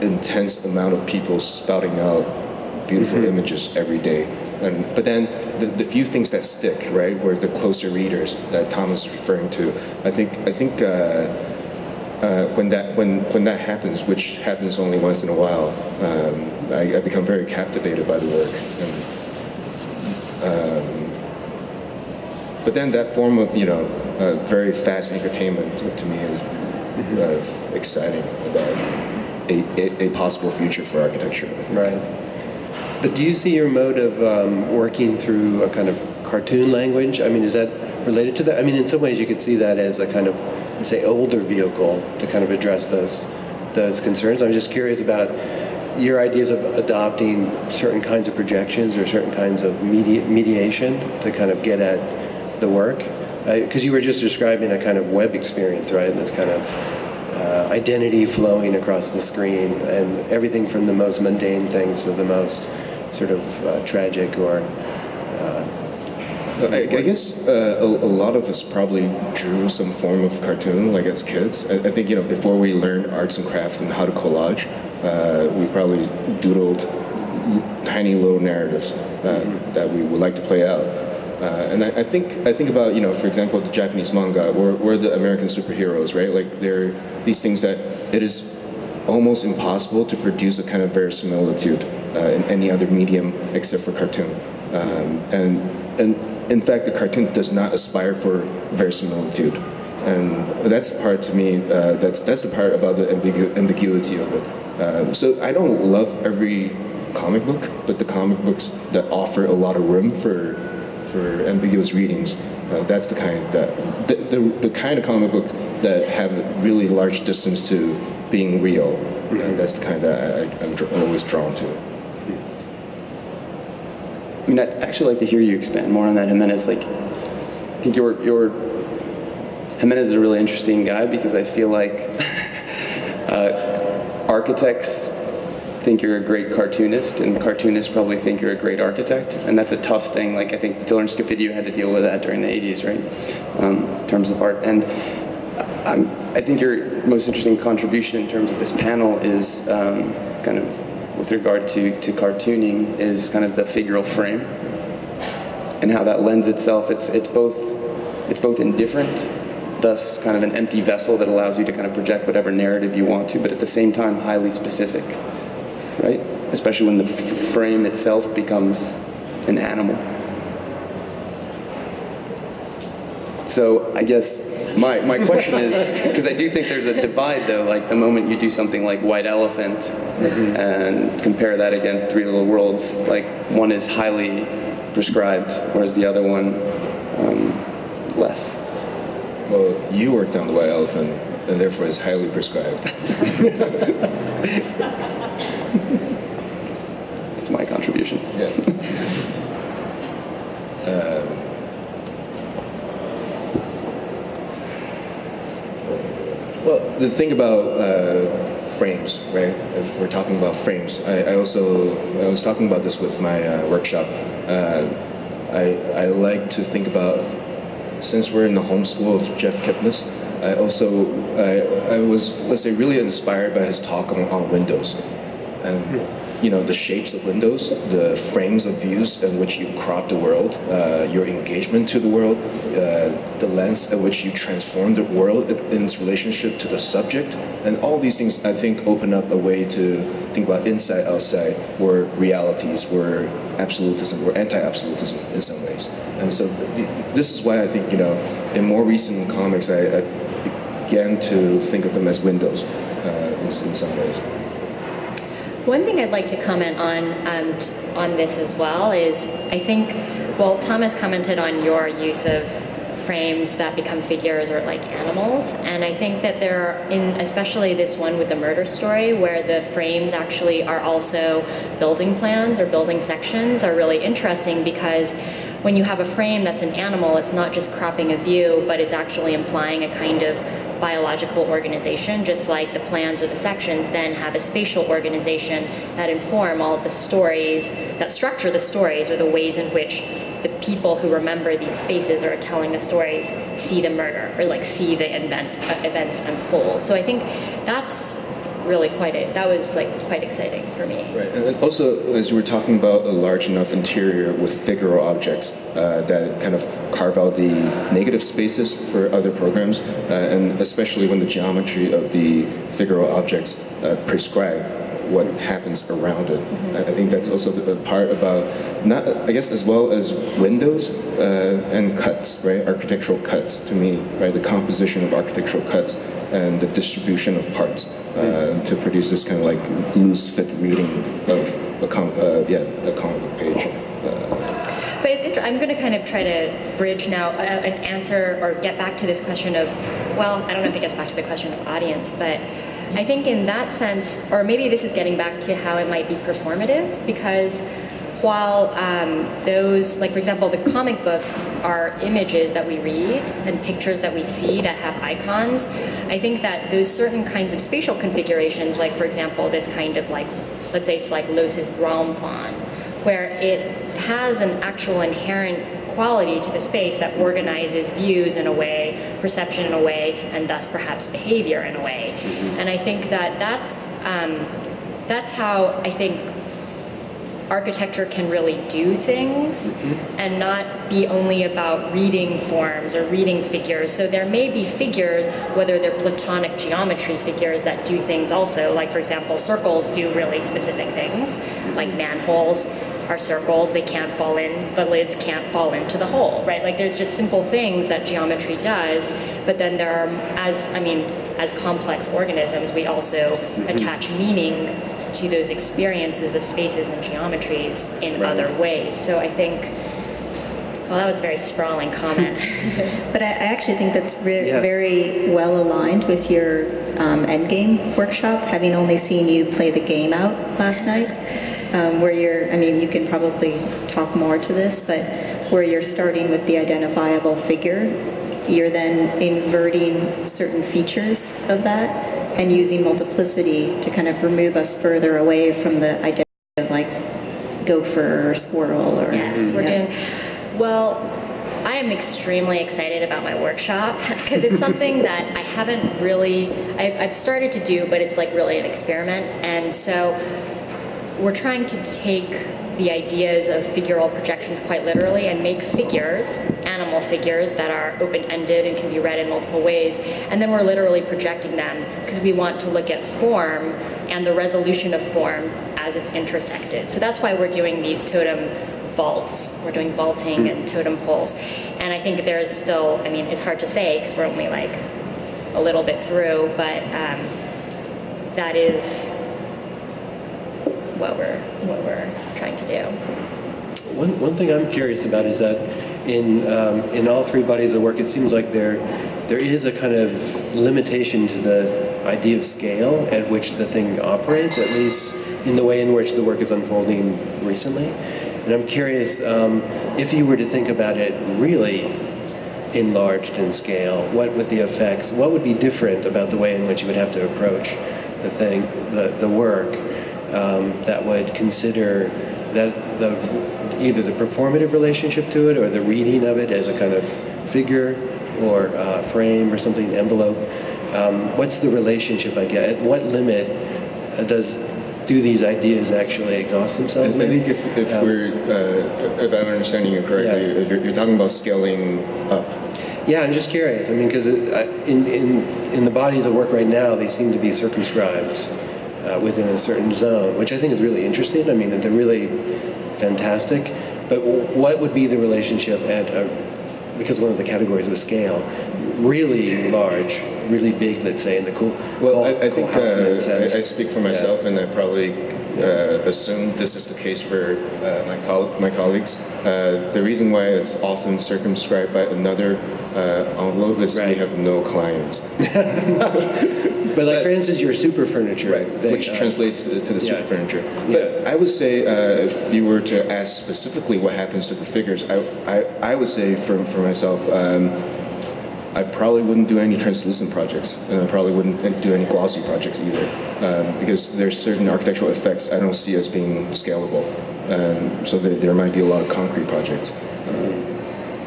intense amount of people spouting out beautiful images every day. But then the few things that stick, right, were the closer readers that Thomas is referring to. I think when that happens, which happens only once in a while, I become very captivated by the work. But then that form of very fast entertainment to me is exciting about a possible future for architecture. I think. Right. But do you see your mode of working through a kind of cartoon language? I mean, is that related to that? I mean, in some ways you could see that as a kind of, let's say, older vehicle to kind of address those concerns. I'm just curious about your ideas of adopting certain kinds of projections or certain kinds of mediation to kind of get at the work. Because you were just describing a kind of web experience, right? This kind of identity flowing across the screen, and everything from the most mundane things to the most sort of tragic or I guess a lot of us probably drew some form of cartoon, like as kids. I think before we learned arts and crafts and how to collage, we probably doodled tiny little narratives that we would like to play out. And I think about for example, the Japanese manga or the American superheroes, right? Like they're these things that it is almost impossible to produce a kind of verisimilitude in any other medium except for cartoon. And in fact, the cartoon does not aspire for verisimilitude, and that's the part to me. That's the part about the ambiguity of it. So I don't love every comic book, but the comic books that offer a lot of room for ambiguous readings, that's the kind that the kind of comic book that have a really large distance to being real. That's the kind that I'm always drawn to. I mean, I'd actually like to hear you expand more on that, Jimenez. Like, I think your Jimenez is a really interesting guy because I feel like architects think you're a great cartoonist, and cartoonists probably think you're a great architect, and that's a tough thing. Like, I think Dylan Scafidio had to deal with that during the 80s, right? In terms of art. And I think your most interesting contribution in terms of this panel is kind of with regard to cartooning is kind of the figural frame and how that lends itself. It's both indifferent, thus kind of an empty vessel that allows you to kind of project whatever narrative you want to, but at the same time highly specific, right? Especially when the frame itself becomes an animal. So I guess my question is, because I do think there's a divide though, like the moment you do something like White Elephant and compare that against Three Little Worlds, like one is highly prescribed, whereas the other one less. Well, you worked on the White Elephant, and therefore is highly prescribed. That's my contribution. Yeah. Well, the thing about frames, right? If we're talking about frames, I was talking about this with my workshop. I like to think about, since we're in the home school of Jeff Kipnis, I was, let's say, really inspired by his talk on windows. And the shapes of windows, the frames of views in which you crop the world, your engagement to the world, the lens at which you transform the world in its relationship to the subject, and all these things, I think, open up a way to think about inside, outside, or realities, or absolutism, or anti-absolutism in some ways. And so this is why I think, in more recent comics, I began to think of them as windows in some ways. One thing I'd like to comment on this as well is, I think, well, Thomas commented on your use of frames that become figures or like animals, and I think that there are, especially this one with the murder story, where the frames actually are also building plans or building sections, are really interesting, because when you have a frame that's an animal, it's not just cropping a view, but it's actually implying a kind of biological organization, just like the plans or the sections then have a spatial organization that inform all of the stories, that structure the stories, or the ways in which the people who remember these spaces or are telling the stories see the murder, or like see the events unfold. So I think that's really that was like quite exciting for me. Right, and then also, as you were talking about a large enough interior with figural objects that kind of carve out the negative spaces for other programs, and especially when the geometry of the figural objects prescribe what happens around it. Mm-hmm. I think that's also the part about, not, I guess, as well as windows and cuts, right? Architectural cuts, to me, right? The composition of architectural cuts and the distribution of parts to produce this kind of like loose fit reading of a comic book page. But it's I'm going to kind of try to bridge now an answer, or get back to this question of, well, I don't know if it gets back to the question of audience, but I think in that sense, or maybe this is getting back to how it might be performative, because while those, like for example, the comic books are images that we read and pictures that we see that have icons, I think that those certain kinds of spatial configurations, like for example, this kind of like, let's say it's like Loos's Raumplan, where it has an actual inherent quality to the space that organizes views in a way, perception in a way, and thus perhaps behavior in a way. And I think that that's how I think architecture can really do things and not be only about reading forms or reading figures. So there may be figures, whether they're Platonic geometry figures that do things also, like for example, circles do really specific things, like manholes are circles, they can't fall in, the lids can't fall into the hole, right? Like there's just simple things that geometry does, but then there are, as complex organisms, we also attach meaning to those experiences of spaces and geometries in other ways. So I think, well, that was a very sprawling comment. But I actually think that's very well aligned with your endgame workshop, having only seen you play the game out last night, where you can probably talk more to this, but where you're starting with the identifiable figure, you're then inverting certain features of that and using multiplicity to kind of remove us further away from the identity of like gopher or squirrel or... Yes, we're doing... Well, I am extremely excited about my workshop because it's something that I haven't really... I've started to do, but it's like really an experiment. And so we're trying to take the ideas of figural projections quite literally and make figures, animal figures that are open-ended and can be read in multiple ways, and then we're literally projecting them because we want to look at form and the resolution of form as it's intersected. So that's why we're doing these totem vaults. We're doing vaulting and totem poles. And I think there's still, it's hard to say because we're only like a little bit through, but that is what we're trying to do. One thing I'm curious about is that in all three bodies of work, it seems like there is a kind of limitation to the idea of scale at which the thing operates, at least in the way in which the work is unfolding recently. And I'm curious, if you were to think about it really enlarged in scale, what would the effects, what would be different about the way in which you would have to approach the work that would consider that either the performative relationship to it or the reading of it as a kind of figure or frame or something, envelope. What's the relationship, I guess? At what limit do these ideas actually exhaust themselves? I think if I'm understanding you correctly, if you're talking about scaling up. Yeah, I'm just curious. I mean, because in the bodies of work right now, they seem to be circumscribed within a certain zone, which I think is really interesting. I mean, they're really fantastic. But what would be the relationship at, because one of the categories was scale, really large, really big, let's say, in the I think I speak for myself, and I probably assume this is the case for my colleagues. The reason why it's often circumscribed by another envelope is we have no clients. But like, for instance, your super furniture. Right, which translates to the super furniture. But I would say if you were to ask specifically what happens to the figures, I would say for myself, I probably wouldn't do any translucent projects, and I probably wouldn't do any glossy projects either, because there's certain architectural effects I don't see as being scalable. So there might be a lot of concrete projects,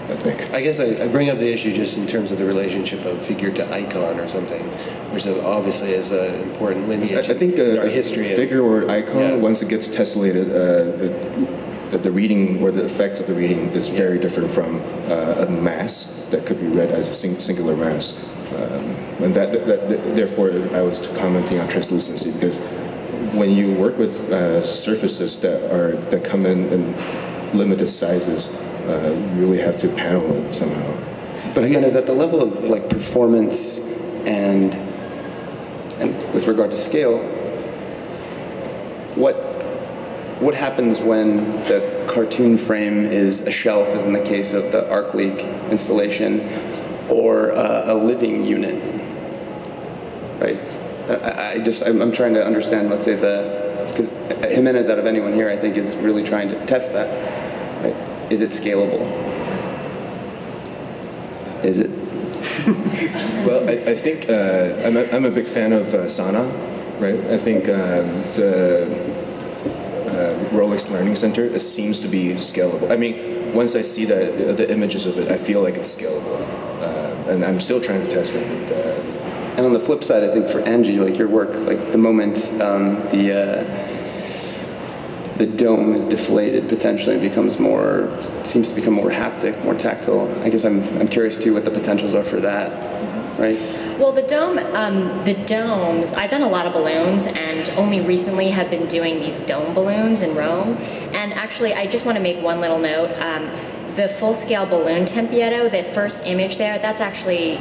I think. I guess I bring up the issue just in terms of the relationship of figure to icon or something, which obviously is an important lineage. I think our history. Figure or icon, once it gets tessellated, the reading or the effects of the reading is very different from a mass that could be read as a singular mass. And therefore, I was commenting on translucency, because when you work with surfaces that come in limited sizes, you really have to panel it somehow. But again, is at the level of like performance and with regard to scale, what happens when the cartoon frame is a shelf, as in the case of the Arc League installation, or a living unit, right? I'm trying to understand, let's say because Jimenez, out of anyone here, I think is really trying to test that, right? Is it scalable? Is it? Well, I think I'm a big fan of Sana, right? I think the Rolex Learning Center, it seems to be scalable. I mean, once I see the images of it, I feel like it's scalable, and I'm still trying to test it. And on the flip side, I think for Angie, like your work, like the moment the dome is deflated, potentially seems to become more haptic, more tactile. I guess I'm curious too what the potentials are for that, right? Well, the domes, I've done a lot of balloons, and only recently have been doing these dome balloons in Rome. And actually, I just want to make one little note. The full-scale balloon tempietto, the first image there, that's actually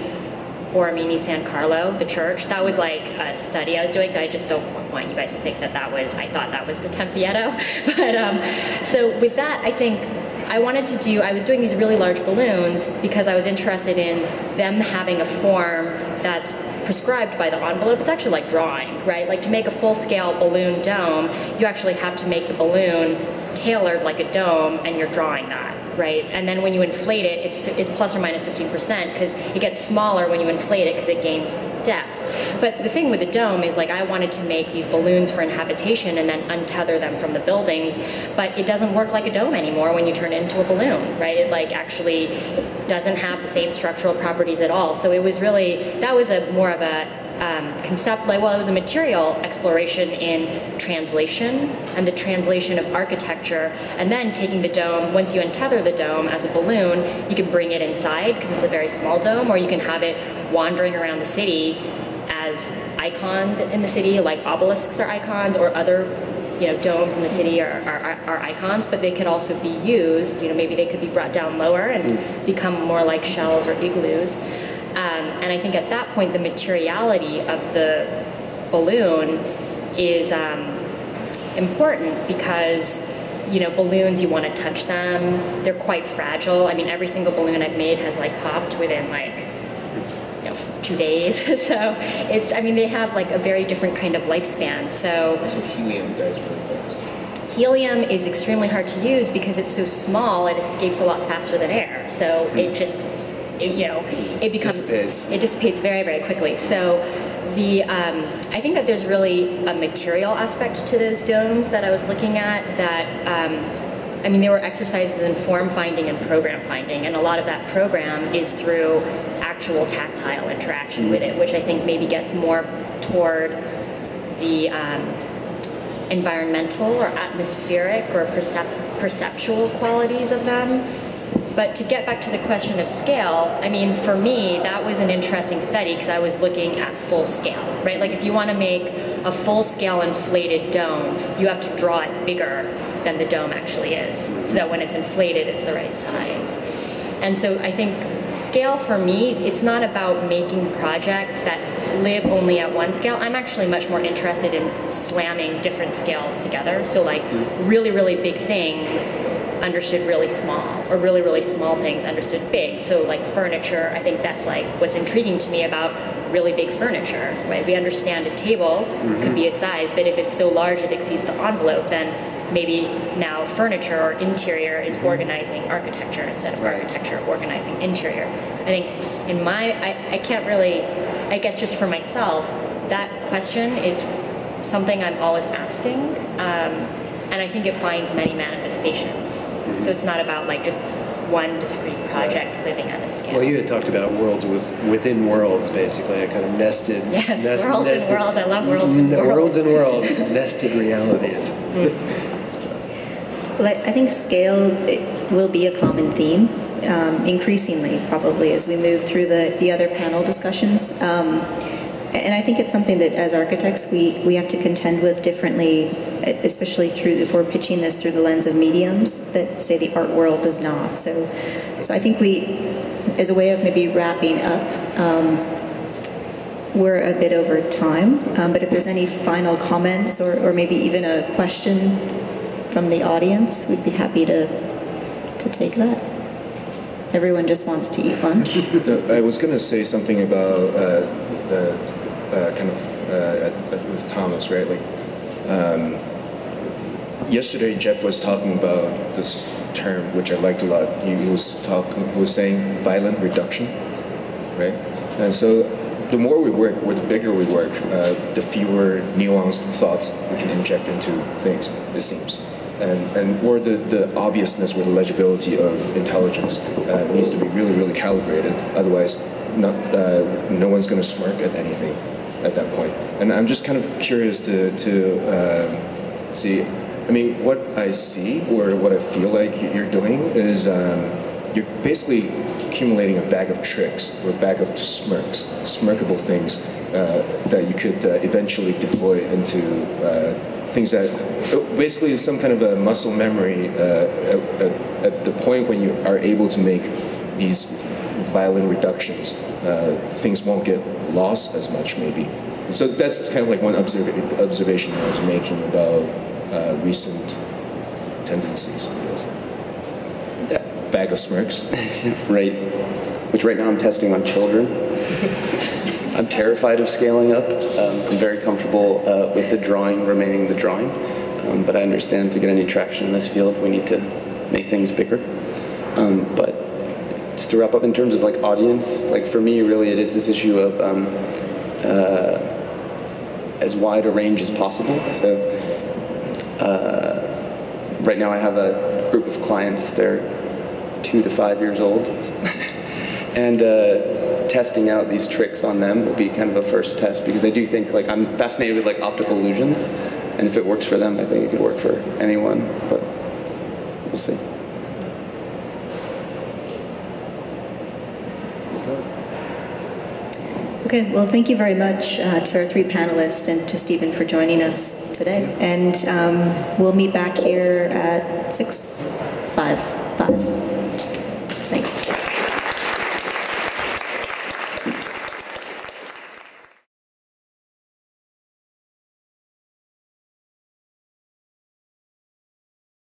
Borromini San Carlo, the church. That was like a study I was doing, so I just don't want you guys to think I thought that was the tempietto. But so with that, I think I was doing these really large balloons because I was interested in them having a form that's prescribed by the envelope. It's actually like drawing, right? Like to make a full-scale balloon dome, you actually have to make the balloon tailored like a dome, and you're drawing that, right? And then when you inflate it, it's plus or minus 15%, because it gets smaller when you inflate it because it gains depth. But the thing with the dome is, like, I wanted to make these balloons for inhabitation and then untether them from the buildings, but it doesn't work like a dome anymore when you turn it into a balloon, right? It like actually doesn't have the same structural properties at all. So it was really, that was more of a it was a material exploration in translation and the translation of architecture, and then taking the dome, once you untether the dome as a balloon, you can bring it inside because it's a very small dome, or you can have it wandering around the city as icons in the city, like obelisks are icons, or other domes in the city are icons, but they could also be used, maybe they could be brought down lower and become more like shells or igloos. And I think at that point, the materiality of the balloon is important because, balloons, you want to touch them. They're quite fragile. I mean, every single balloon I've made has popped within 2 days. So they have a very different kind of lifespan. So helium dies really fast. Helium is extremely hard to use because it's so small, it escapes a lot faster than air. So it dissipates very, very quickly. So I think that there's really a material aspect to those domes that I was looking at that, there were exercises in form finding and program finding, and a lot of that program is through actual tactile interaction with it, which I think maybe gets more toward the environmental or atmospheric or perceptual qualities of them. But to get back to the question of scale, for me, that was an interesting study because I was looking at full scale, right? Like if you want to make a full-scale inflated dome, you have to draw it bigger than the dome actually is, so that when it's inflated, it's the right size. And so I think scale for me, it's not about making projects that live only at one scale. I'm actually much more interested in slamming different scales together. So like really, really big things understood really small, or really, really small things understood big. So like furniture, I think that's like what's intriguing to me about really big furniture, right? We understand a table could be a size, but if it's so large it exceeds the envelope, then maybe now furniture or interior is organizing architecture instead of architecture organizing interior. I think I can't really, I guess just for myself, that question is something I'm always asking, and I think it finds many manifestations. So it's not about like just one discrete project living at a scale. Well, you had talked about worlds within worlds, basically, a kind of nested... Yes, worlds and worlds. I love worlds and worlds. Worlds and worlds, nested realities. Well, I think scale will be a common theme, increasingly probably as we move through the other panel discussions. And I think it's something that as architects we have to contend with differently, especially if we're pitching this through the lens of mediums that, say, the art world does not. So I think as a way of maybe wrapping up, we're a bit over time, but if there's any final comments or maybe even a question from the audience, we'd be happy to take that. Everyone just wants to eat lunch. I was going to say something about with Thomas, right? Like yesterday, Jeff was talking about this term, which I liked a lot. He was saying violent reduction, right? And so the more we work, or the bigger we work, the fewer nuanced thoughts we can inject into things, it seems. Or the obviousness or the legibility of intelligence needs to be really, really calibrated. Otherwise, no one's going to smirk at anything at that point. And I'm just kind of curious to see. What I see or what I feel like you're doing is you're basically accumulating a bag of tricks or a bag of smirkable things that you could eventually deploy into things that basically is some kind of a muscle memory at the point when you are able to make these violent reductions, things won't get lost as much maybe. So that's kind of like one observation I was making about recent tendencies, I guess. That bag of smirks. Right. Which right now I'm testing on children. I'm terrified of scaling up. I'm very comfortable with the drawing remaining the drawing. But I understand to get any traction in this field, we need to make things bigger. But just to wrap up in terms of like audience, like for me, really it is this issue of as wide a range as possible. So right now I have a group of clients, they're 2 to 5 years old. And testing out these tricks on them will be kind of a first test, because I do think, like, I'm fascinated with like optical illusions, and if it works for them, I think it could work for anyone, but we'll see. Okay, well, thank you very much to our 3 panelists and to Stephen for joining us today. And we'll meet back here at 5. Thanks.